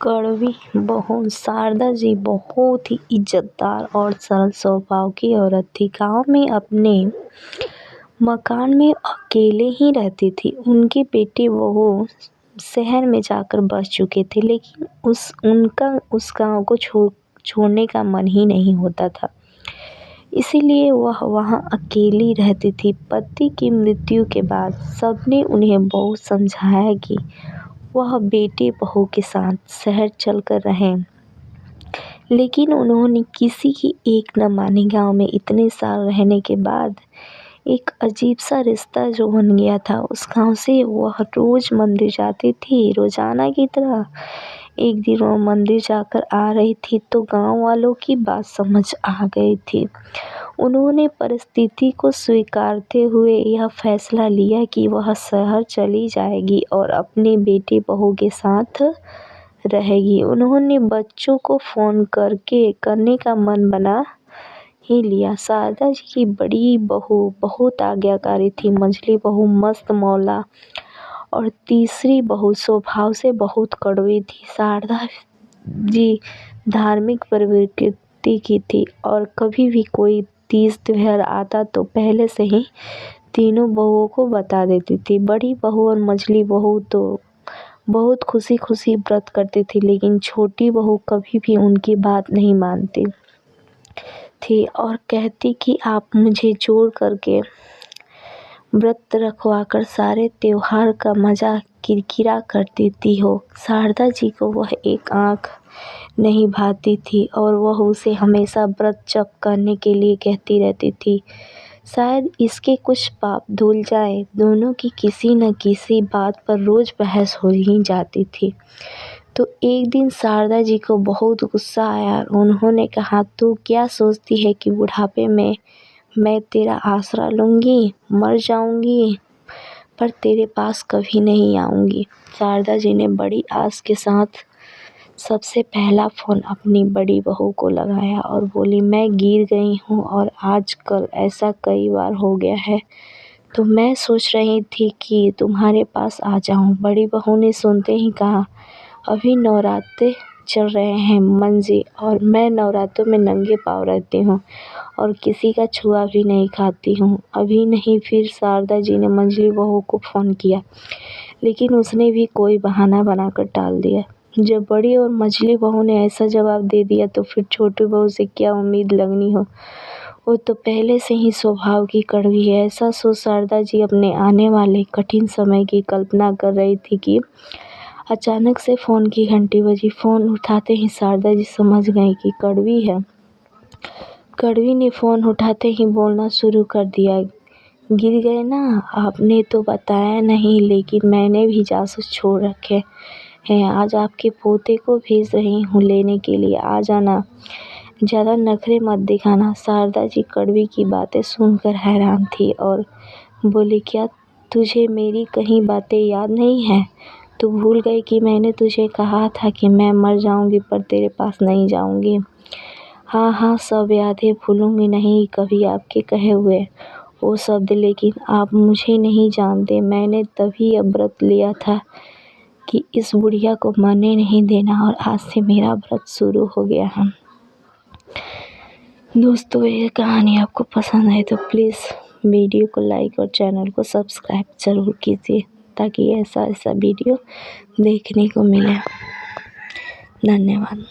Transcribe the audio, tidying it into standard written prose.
कड़वी बहू शारदा जी बहुत ही इज्जतदार और सरल स्वभाव की औरत थी। गांव में अपने मकान में अकेले ही रहती थी। उनके बेटे बहू शहर में जाकर बस चुके थे, लेकिन उनका उस गांव को छोड़ने का मन ही नहीं होता था। इसीलिए वह वहां अकेली रहती थी। पति की मृत्यु के बाद सबने उन्हें बहुत समझाया कि वह बेटे बहू के साथ शहर चलकर रहें, लेकिन उन्होंने किसी की एक न मानी। गांव में इतने साल रहने के बाद एक अजीब सा रिश्ता जो बन गया था उस गांव से। वह रोज मंदिर जाती थी, रोजाना की तरह। एक दिन वह मंदिर जाकर आ रही थी तो गांव वालों की बात समझ आ गई थी। उन्होंने परिस्थिति को स्वीकारते हुए यह फैसला लिया कि वह शहर चली जाएगी और अपने बेटे बहू के साथ रहेगी। उन्होंने बच्चों को फोन करने का मन बना ही लिया। शारदा जी की बड़ी बहू बहुत आज्ञाकारी थी, मझली बहू मस्त मौला और तीसरी बहू स्वभाव से बहुत कड़वी थी। शारदा जी धार्मिक प्रवृत्ति की थी और कभी भी कोई तीज त्योहार आता तो पहले से ही तीनों बहुओं को बता देती थी। बड़ी बहू और मझली बहू तो बहुत खुशी खुशी व्रत करती थी, लेकिन छोटी बहू कभी भी उनकी बात नहीं मानती थी और कहती कि आप मुझे जोर करके व्रत रखवाकर सारे त्योहार का मजा किरकिरा कर देती हो। शारदा जी को वह एक आंख नहीं भाती थी और वह उसे हमेशा व्रत जप करने के लिए कहती रहती थी। शायद इसके कुछ पाप धुल जाए। दोनों की किसी न किसी बात पर रोज बहस हो ही जाती थी। तो एक दिन शारदा जी को बहुत गुस्सा आया। उन्होंने कहा, तू क्या सोचती है कि बुढ़ापे में मैं तेरा आसरा लूंगी? मर जाऊंगी पर तेरे पास कभी नहीं आऊंगी। शारदा जी ने बड़ी आस के साथ सबसे पहला फोन अपनी बड़ी बहू को लगाया और बोली, मैं गिर गई हूँ और आजकल ऐसा कई बार हो गया है, तो मैं सोच रही थी कि तुम्हारे पास आ जाऊं। बड़ी बहू ने सुनते ही कहा, अभी नवरात्रे चल रहे हैं मंजी, और मैं नवरात्रों में नंगे पाँव रहती हूँ और किसी का छुआ भी नहीं खाती हूँ, अभी नहीं। फिर शारदा जी ने मंझली बहू को फ़ोन किया, लेकिन उसने भी कोई बहाना बनाकर टाल दिया। जब बड़ी और मझली बहू ने ऐसा जवाब दे दिया तो फिर छोटी बहू से क्या उम्मीद लगनी हो। वो तो पहले से ही स्वभाव की कड़वी है। ऐसा सोच शारदा जी अपने आने वाले कठिन समय की कल्पना कर रही थी कि अचानक से फ़ोन की घंटी बजी। फ़ोन उठाते ही शारदा जी समझ गई कि कड़वी है। कड़वी ने फ़ोन उठाते ही बोलना शुरू कर दिया, गिर गए ना? आपने तो बताया नहीं, लेकिन मैंने भी जासूस छोड़ रखे हैं। आज आपके पोते को भेज रही हूँ लेने के लिए, आ जाना। ज़्यादा नखरे मत दिखाना। शारदा जी कड़वी की बातें सुनकर हैरान थी और बोली, क्या तुझे मेरी कहीं बातें याद नहीं है? तू भूल गई कि मैंने तुझे कहा था कि मैं मर जाऊंगी पर तेरे पास नहीं जाऊंगी? हाँ हाँ, सब याद है, भूलूंगी नहीं कभी आपके कहे हुए वो शब्द। लेकिन आप मुझे नहीं जानते। मैंने तभी अब व्रत लिया था कि इस बुढ़िया को मरने नहीं देना, और आज से मेरा व्रत शुरू हो गया है। दोस्तों, ये कहानी आपको पसंद आए तो प्लीज़ वीडियो को लाइक और चैनल को सब्सक्राइब ज़रूर कीजिए, ताकि ऐसा वीडियो देखने को मिले। धन्यवाद।